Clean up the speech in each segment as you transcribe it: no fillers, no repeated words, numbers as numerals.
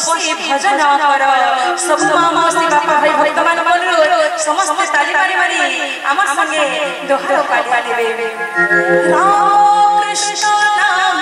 बसी भजन कर सब मासी बापा भाई भक्त मान अनुरोध समस्त ताली मारी मारी आम संगे दोहर पाली देबे राम कृष्ण नाम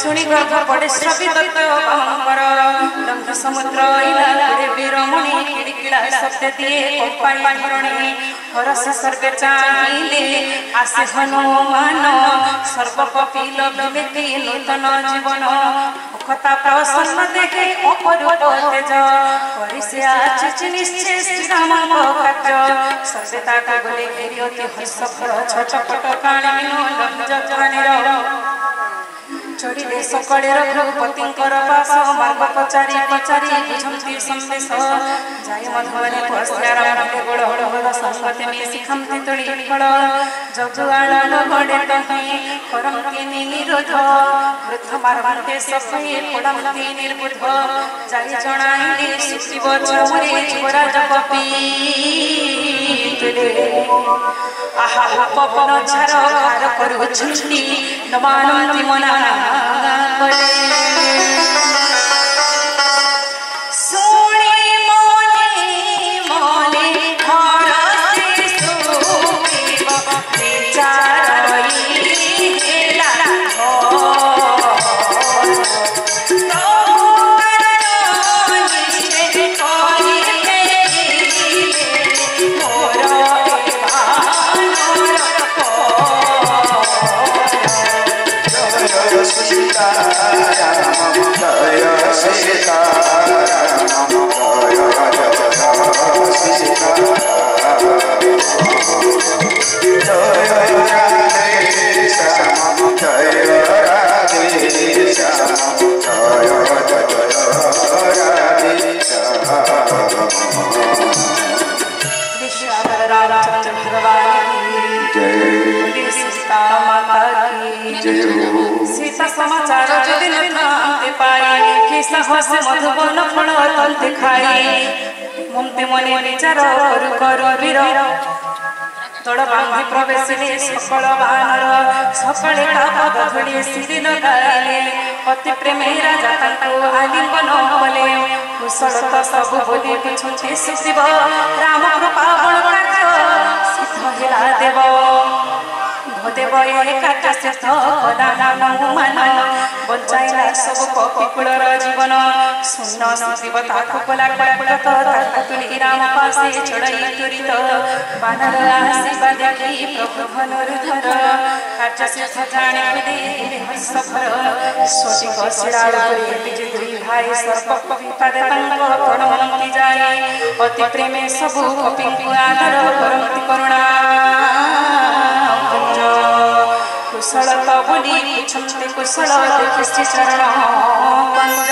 सुनी ग्रह पड़े श्रवित समुद्र वीरमणि किड़ा शब्द दिए हरस सर्वे चाहिए आसे हनुमान सर्वकपिल विवेकी नूतन जीवन मुखता प्रसन्न देखे अपरूप तेज परिसे आचुच निश्चय श्री राम कार्य सर्वेता गले घेरी अति हर्षकर छटपट काणी लंज चढ़िले सकड़े रघुपतिंकर पास मार्ग पचारि पचारि बुझंती संदेश जाय मधुबनी पस्याराम गोड़ हड़ संगते में शिखंती तोड़ी फल जजुआल गड़े तहे करंती निरोध वृद्ध मारवंते सफे पड़ंती निर्बुध जाय जणाइले शिव चौरे जुवराज कपि आहा पवन झार हार करू छुटी नमानंती मना सीता समाचार जदि नथाते पाई कि साहस मधुबन फल तंते खाई ममते मने विचार करू करू वीर तोड़ बांधी प्रवेशिले सकल बानर सकले कापद धुली सिरी लगाइले अति प्रेमे राजा तांको आलिंगन कले कुशल तो सब बोली पिछुंचे शिव राम कृपा बड़ कार्य सिद्ध हेला देव देव कार्य सिद्ध मान बचाइला सब पपिकुलर जीवन सुन्न शिवता कुला तुली राम पासे चढ़ई तुरित बानर आशीर्वाद देखी प्रभु धनुर्धर कार्य सिद्ध जाने सफर सोचिक शिड़ा दुई भाई सर्प विपद प्रणमंती जाए अति प्रेमे सबु कपिंकु आदर करंती करुणा कुशल बोली छुटे कुशल देखि चरण पंज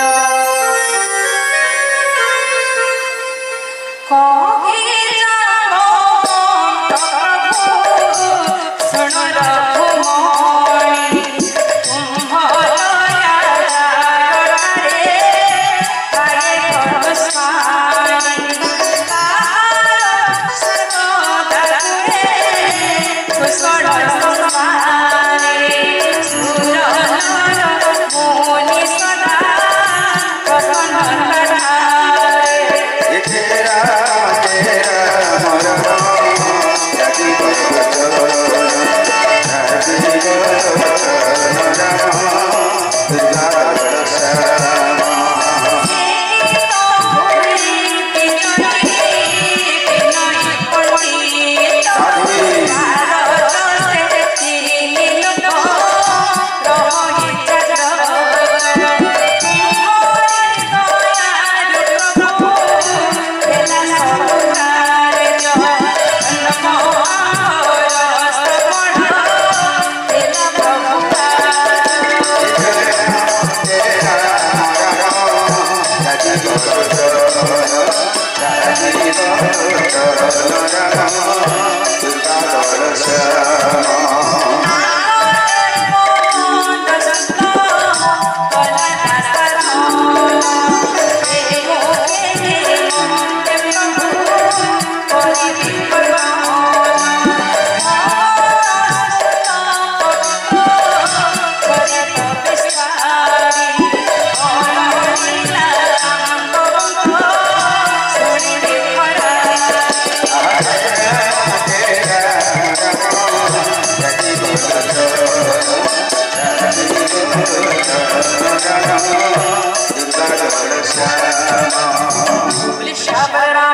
Shabara